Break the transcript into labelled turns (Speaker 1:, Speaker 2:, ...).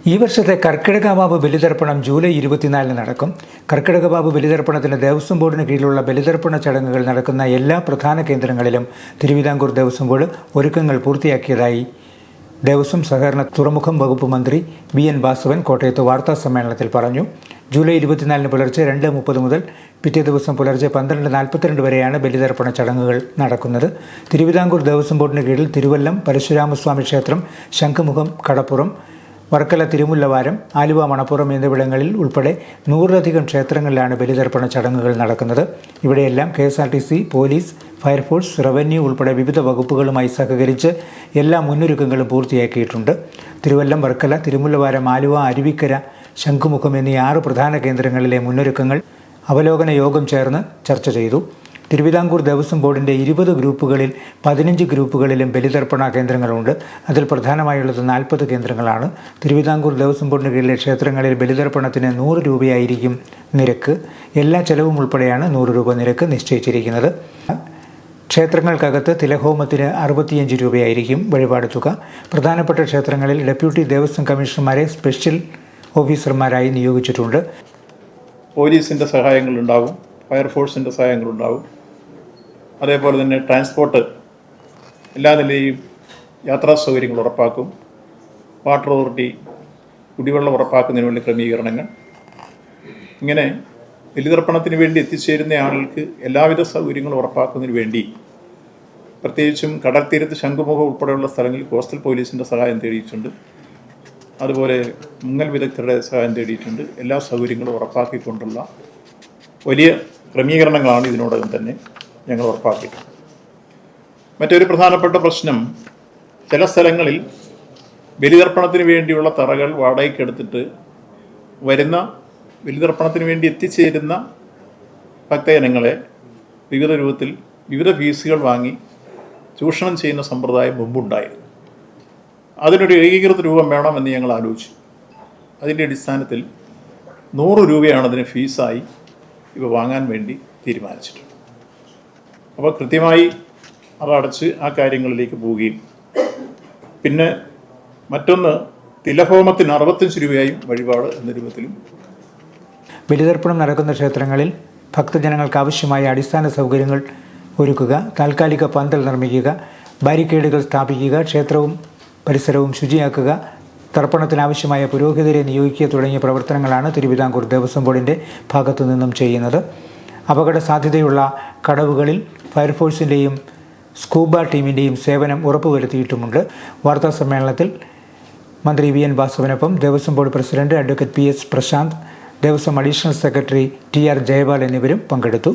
Speaker 1: ഈ വർഷത്തെ കർക്കിടക വാവ് ബലിതർപ്പണം ജൂലൈ 24 നടക്കും. കർക്കിടക വാവ് ബലിതർപ്പണത്തിന് ദേവസ്വം ബോർഡിന് കീഴിലുള്ള ബലിതർപ്പണ ചടങ്ങുകൾ നടക്കുന്ന എല്ലാ പ്രധാന കേന്ദ്രങ്ങളിലും തിരുവിതാംകൂർ ദേവസ്വം ബോർഡ് ഒരുക്കങ്ങൾ പൂർത്തിയാക്കിയതായി ദേവസ്വം സഹകരണ തുറമുഖം വകുപ്പ് മന്ത്രി VN വാസവൻ കോട്ടയത്ത് വാർത്താ സമ്മേളനത്തിൽ പറഞ്ഞു. ജൂലൈ 24 പുലർച്ചെ 2:30 മുതൽ പിറ്റേ ദിവസം പുലർച്ചെ 12:42 വരെയാണ് ബലിതർപ്പണ ചടങ്ങുകൾ നടക്കുന്നത്. തിരുവിതാംകൂർ ദേവസ്വം ബോർഡിന് കീഴിൽ തിരുവല്ലം പരശുരാമസ്വാമി ക്ഷേത്രം, ശംഖുമുഖം, കടപ്പുറം, വർക്കല തിരുമുല്ലവാരം, ആലുവ മണപ്പുറം എന്നിവിടങ്ങളിൽ ഉൾപ്പെടെ 100-ലധികം ക്ഷേത്രങ്ങളിലാണ് ബലിതർപ്പണ ചടങ്ങുകൾ നടക്കുന്നത്. ഇവിടെയെല്ലാം KSRTC, പോലീസ്, ഫയർഫോഴ്സ്, റവന്യൂ ഉൾപ്പെടെ വിവിധ വകുപ്പുകളുമായി സഹകരിച്ച് എല്ലാ മുന്നൊരുക്കങ്ങളും പൂർത്തിയാക്കിയിട്ടുണ്ട്. തിരുവല്ലം, വർക്കല, തിരുമുല്ലവാരം, ആലുവ, അരുവിക്കര, ശംഖുമുഖം എന്നീ 6 പ്രധാന കേന്ദ്രങ്ങളിലെ മുന്നൊരുക്കങ്ങൾ അവലോകന യോഗം ചേർന്ന് ചർച്ച ചെയ്തു. തിരുവിതാംകൂർ ദേവസ്വം ബോർഡിൻ്റെ 20 ഗ്രൂപ്പുകളിൽ 15 ഗ്രൂപ്പുകളിലും ബലിതർപ്പണ കേന്ദ്രങ്ങളുണ്ട്. അതിൽ പ്രധാനമായുള്ളത് 40 കേന്ദ്രങ്ങളാണ്. തിരുവിതാംകൂർ ദേവസ്വം ബോർഡിന് കീഴിലെ ക്ഷേത്രങ്ങളിൽ ബലിതർപ്പണത്തിന് 100 രൂപയായിരിക്കും നിരക്ക്. എല്ലാ ചെലവും ഉൾപ്പെടെയാണ് 100 രൂപ നിരക്ക് നിശ്ചയിച്ചിരിക്കുന്നത്. ക്ഷേത്രങ്ങൾക്കകത്ത് തിലഹോമത്തിന് 65 രൂപയായിരിക്കും വഴിപാട് തുക. പ്രധാനപ്പെട്ട ക്ഷേത്രങ്ങളിൽ ഡെപ്യൂട്ടി ദേവസ്വം കമ്മീഷണർമാരെ സ്പെഷ്യൽ ഓഫീസർമാരായി നിയോഗിച്ചിട്ടുണ്ട്.
Speaker 2: പോലീസിൻ്റെ സഹായങ്ങളുണ്ടാകും, ഫയർഫോഴ്സിൻ്റെ സഹായങ്ങളുണ്ടാകും. അതേപോലെ തന്നെ ട്രാൻസ്പോർട്ട് എല്ലാ നിലയും യാത്രാ സൗകര്യങ്ങൾ ഉറപ്പാക്കും. വാട്ടർ അതോറിറ്റി കുടിവെള്ളം ഉറപ്പാക്കുന്നതിന് വേണ്ടി ക്രമീകരണങ്ങൾ. ഇങ്ങനെ ബലിതർപ്പണത്തിന് വേണ്ടി എത്തിച്ചേരുന്ന ആളുകൾക്ക് എല്ലാവിധ സൗകര്യങ്ങളും ഉറപ്പാക്കുന്നതിന് വേണ്ടി പ്രത്യേകിച്ചും കടൽ തീരത്ത് ശംഖുമുഖം ഉൾപ്പെടെയുള്ള സ്ഥലങ്ങളിൽ കോസ്റ്റൽ പോലീസിൻ്റെ സഹായം തേടിയിട്ടുണ്ട്. അതുപോലെ മുങ്ങൽ വിദഗ്ധരുടെ സഹായം തേടിയിട്ടുണ്ട്. എല്ലാ സൗകര്യങ്ങളും ഉറപ്പാക്കിക്കൊണ്ടുള്ള വലിയ ക്രമീകരണങ്ങളാണ് ഇതിനോടകം തന്നെ ഞങ്ങൾ ഉറപ്പാക്കിയിട്ടുള്ളത്. മറ്റൊരു പ്രധാനപ്പെട്ട പ്രശ്നം, ചില സ്ഥലങ്ങളിൽ ബലിതർപ്പണത്തിന് വേണ്ടിയുള്ള തറകൾ വാടകയ്ക്കെടുത്തിട്ട് വരുന്ന ബലിതർപ്പണത്തിന് വേണ്ടി എത്തിച്ചേരുന്ന ഭക്തജനങ്ങളെ വിവിധ രൂപത്തിൽ വിവിധ ഫീസുകൾ വാങ്ങി ചൂഷണം ചെയ്യുന്ന സമ്പ്രദായം മുമ്പുണ്ടായിരുന്നു. അതിനൊരു ഏകീകൃത രൂപം വേണമെന്ന് ഞങ്ങൾ ആലോചിച്ചു. അതിൻ്റെ അടിസ്ഥാനത്തിൽ 100 രൂപയാണ് അതിന് ഫീസായി ഇവ വാങ്ങാൻ വേണ്ടി തീരുമാനിച്ചിട്ടുണ്ട്. അപ്പോൾ കൃത്യമായി അതടച്ച് ആ കാര്യങ്ങളിലേക്ക് പോവുകയും പിന്നെ മറ്റൊന്ന് തിലഹോമത്തിന് 65 രൂപയായും വഴിപാട് എന്ന രൂപത്തിലും.
Speaker 1: ബലിതർപ്പണം നടക്കുന്ന ക്ഷേത്രങ്ങളിൽ ഭക്തജനങ്ങൾക്ക് ആവശ്യമായ അടിസ്ഥാന സൗകര്യങ്ങൾ ഒരുക്കുക, താൽക്കാലിക പന്തൽ നിർമ്മിക്കുക, ബാരിക്കേഡുകൾ സ്ഥാപിക്കുക, ക്ഷേത്രവും പരിസരവും ശുചിയാക്കുക, തർപ്പണത്തിനാവശ്യമായ പുരോഹിതരെ നിയോഗിക്കുക തുടങ്ങിയ പ്രവർത്തനങ്ങളാണ് തിരുവിതാംകൂർ ദേവസ്വം ബോർഡിൻ്റെ ഭാഗത്തു നിന്നും ചെയ്യുന്നത്. അപകട സാധ്യതയുള്ള കടവുകളിൽ ഫയർഫോഴ്സിൻ്റെയും സ്കൂബ ടീമിൻ്റെയും സേവനം ഉറപ്പുവരുത്തിയിട്ടുമുണ്ട്. വാർത്താ സമ്മേളനത്തിൽ മന്ത്രി VN വാസവനൊപ്പം Devaswom board president advocate PS Prashanth, Devaswom additional secretary TR Jayapal എന്നിവരും പങ്കെടുത്തു.